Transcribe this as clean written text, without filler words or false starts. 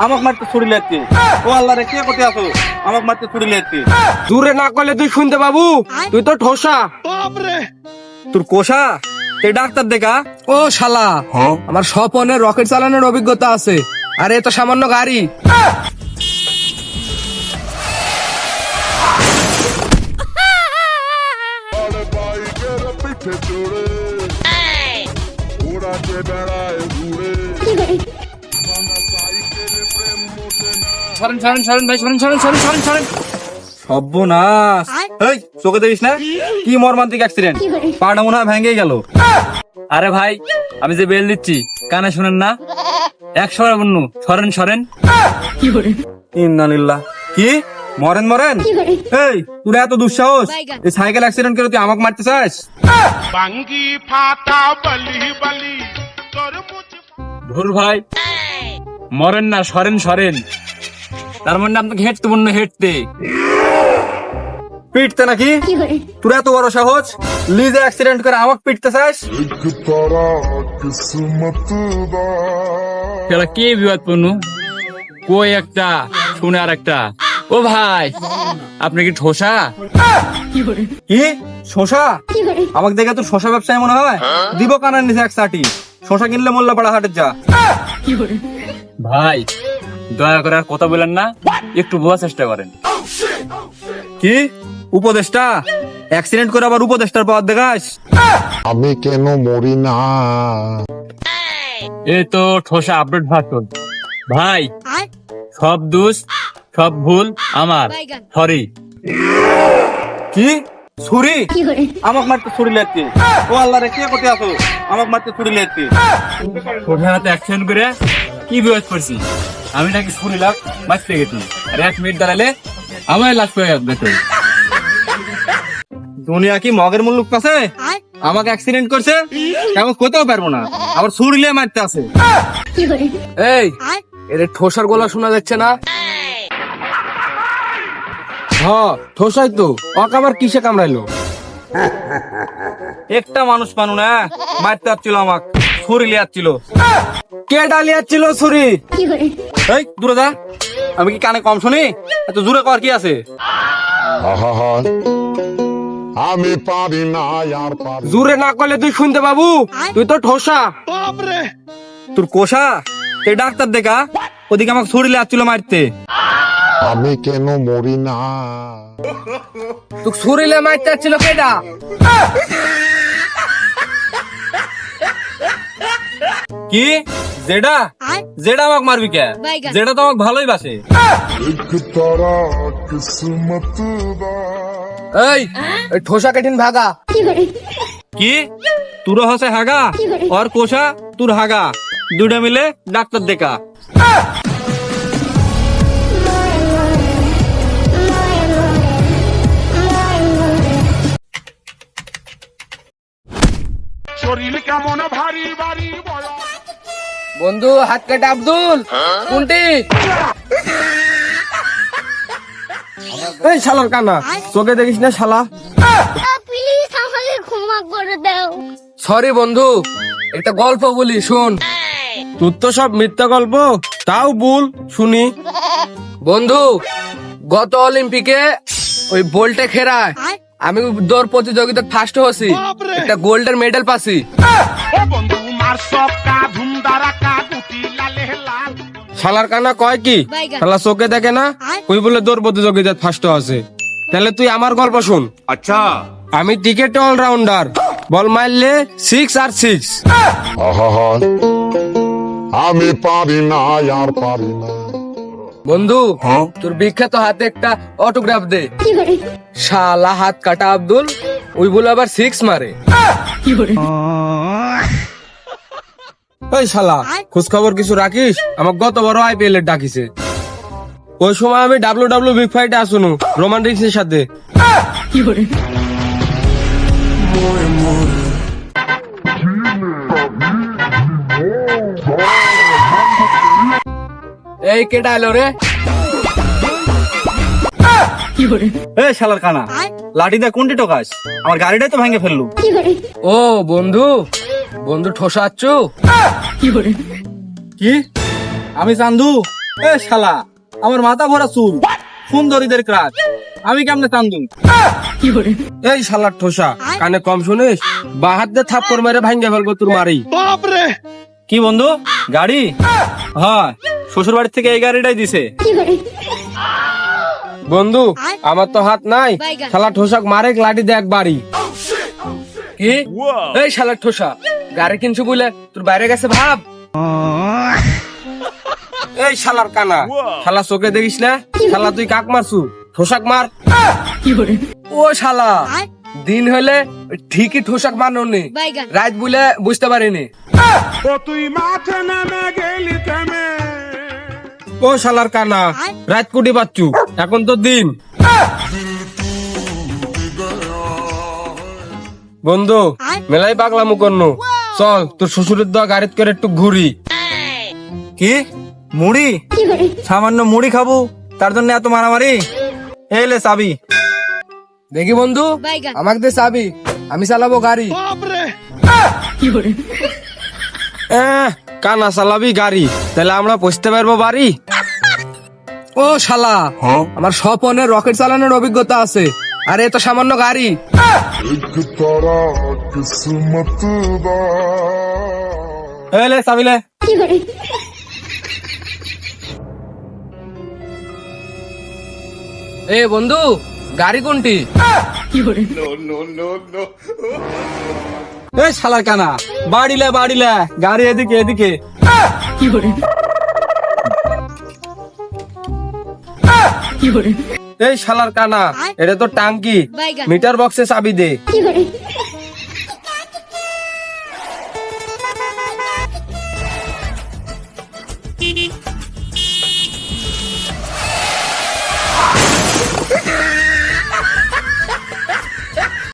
আমাকে মারতে ছুড়ি লাগছে। ও আল্লাহ রে, কে কোথায় আছো? আমাকে মারতে ছুড়ি লাগছে। দূরে না করলে তুই শুনতে বাবু, তুই তো ঠোসা। তোর কোষা তুই ডাক্তার দেখা। ও শালা, আমার স্বপনে রকেট চালানোর অভিজ্ঞতা আছে, আর এ তো সামান্য গাড়ি। সরেন সরেন সরেন ভাই, সরেন সরেন সরেন সরেন সরেন। সর্বনাশ! এই চোখে দেখিস না কি মর্মান্তিক অ্যাক্সিডেন্ট, পাটা মনে হয় ভেঙে গেল। আরে ভাই, আমি যে বেল দিচ্ছি কানে শুনেন না? 100 বন্যু, সরেন সরেন। ইন্নালিল্লাহ। কি মরেন মরেন? এই তোর এত দুঃসাহস, এই সাইকেল অ্যাক্সিডেন্ট করে তুই আমাকে মারতে চাস? বাঙ্গি ফাটা বলি বলি তোর মুছ ভুল ভাই, মরেন না, সরেন সরেন। তার মানে আপনাকে হেঁটতে বন্য হেঁটতে পিটতে নাকি? তোর এত বড় সাহস, লিজে অ্যাক্সিডেন্ট করে আমাকে পিটতে চাস? সেটা কি বিবাদ পূর্ণ? কই একটা শুনে আর একটা। ও ভাই, আপনি কি ঠোসা? কি শোষা? আমাকে দেখে তোর শশা ব্যবসায়ী মনে হয়? দিব কানার নিচে 160 শশা কিনলে মোল্লাপাড়া হাটের যা। ভাই দয়া করে আর কথা বলেন না, একটু বোঝার চেষ্টা করেন। কি উপদেষ্টা? অ্যাক্সিডেন্ট করে আবার উপদেষ্টার পাওয়ার দেখাস? আমি কেন মরি না? এই তো ঠোসা আপডেট ভাষণ। ভাই সব দোষ সব ভুল আমার, সরি। কি ছুরি? আমাকে মারতে ছুরি লাগছে। ও আল্লাহ রে, কে কোথায় আছো? আমাকে মারতে ছুরি লাগছে। ঠোসা হাতে অ্যাকশন করে কি বিপদ করছি? আমি নাকি ছুরি লাগ মারতে গেছি, আর 1 মিনিট দাঁড়ালে আমার লাশ পেয়ে যাবে। দুনিয়া কি মগের মুল্লুক পাশে? আমাকে অ্যাক্সিডেন্ট করছে, কেমন কোথাও পারবো না, আবার ছুরি নিয়ে মারতে আছে। এই এর ঠোসার গলা শোনা যাচ্ছে না? হ্যাঁ ঠোসাই তো, ওকে আবার কিসে কামড়াইলো? একটা মানুষ মানু না মারতে আসছিল, আমাকে ছুরি লিয়ে আসছিল। কে ডালিয়াচ্ছিল ছুরি? এই দূরে যা, আমি কি কানে কম শুনি? এত জোরে কর কি আছে? আহা, আমি পারি না আর পারি না। জোরে না করলে তুই শুনতে বাবু, তুই তো ঠোসা। তোর কোষা তুই ডাক্তার দেখা, ওদিকে আমাকে ছুরি লিয়ে আসছিল মারতে। আমি কেন মরি না? তুই ছুরিলে মারতে চাচ্ছিল কেডা? কি জেডা? জেডা আমাকে মারবি কে? জেডা তো আমাকে ভালোই বাসে। এই এই ঠোসা কেটিন ভাগা। কি তোর হসে হাগা আর কোষা তোর হাগা, দুটা মিলে ডাক্তার দেখা। শরীর কেমন ভারী ভারী বড় বন্ধু হাত কাটে আব্দুল কোনটি? এই শালার কানা, চোখে দেখিস না শালা? প্লিজ আমাকে ক্ষমা করে দাও। সরি বন্ধু, একটা গল্প বলি শোন। তোর তো সব মিথ্যা গল্প, তাও বল শুনি। বন্ধু গত অলিম্পিকে ওই বোল্টে খেরায় আমি দৌড় প্রতিযোগিতা ফার্স্ট হয়েছি, একটা গোল্ডের মেডেল পাচ্ছি। ও বন্ধু মার সবকা ধুমদারা কা গুটি লালে লাল। শালার কানা কয় কি? শালা চোখে দেখে না? ওই বলে দৌড় প্রতিযোগিতা ফার্স্ট আছে। তাহলে তুই আমার গল্প শুন। আচ্ছা। আমি ক্রিকেট অলরাউন্ডার, বল মারলে 6 আর 6। আহা, আমি পারি না আর পারি না। বন্ধু তোর বিখ্যাত হাতে একটা অটোগ্রাফ দে। শালা হাত কাটা আব্দুল, ওই বলে আবার 6 মারে। ওই শালা খোঁজ খবর কিছু রাখিস? আমার গত বড় IPL এর ডাকিছে। ওই সময় আমি WW বিগ ফাইটে আসুনু রোমান রিক্সের সাথে। এই কেটা এলো রে? এ শালার কানা, লাঠি দিয়ে কোনটি টোকাস? আমার গাড়িটাই তো ভেঙে ফেললু। ও বন্ধু, বন্ধু ঠোসাচ্ছু? কি আমি চান্দু? এ শালা, আমার মাথা ভরা চুল, সুন্দরীদের ক্রাশ, আমি কেমনে চান্দুম? এই শালার ঠোসা, কানে কম শুনিস? বা হাত দিয়ে থাপ্পড় মেরে ভাঙ্গে ফেলবো তোর মারি। কি বন্ধু, গাড়ি? হ্যাঁ, শ্বশুর বাড়ি থেকে এই গাড়িটাই দিছে। বন্ধু, আমার তো হাত নাই, শালা ঠোসাক মারে লাঠি দেখ বাড়ি। কি? এই শালার ঠোসা, গাড়ি কিনছু বলে তোর বাইরে গেছে ভাব। এই শালার কানা, শালা চোখে দেখিস না? শালা তুই কাক মারছু, ঠোসাক মার। ও শালা, দিন হলে ঠিকই ঠোসাক মারনি, রাত বলে বুঝতে পারিনি। ও তুই মাঠে নেমে গেলি থেমে ও শালার কানা, রাত কুটি পাচ্ছু, এখন তো দিন। বন্ধু, মেলাই পাগলামু করনু, চল তোর শ্বশুরের দেওয়া গাড়িত করে একটু ঘুরি। কি মুড়ি? সামান্য মুড়ি খাবো, তার জন্য এত মারামারি? এলে চাবি। দেখি বন্ধু, আমাকে দে চাবি, আমি চালাবো গাড়ি। কানা চালাবি গাড়ি, তাহলে আমরা পৌঁছতে পারবো বাড়ি। ও শালা, আমার স্বপনের রকেট চালানোর অভিজ্ঞতা আছে, আর এ তো সামান্য গাড়ি। एक तारा किस्मत दा এলে চাবি লে। এ বন্ধু, গাড়ি কোনটি? এ শালার কানা, বাড়িলে বাড়িলে, গাড়ি এদিকে এদিকে। এই শালার কানা, এটা তো টাঙ্কি, মিটার বক্সে চাবি দে।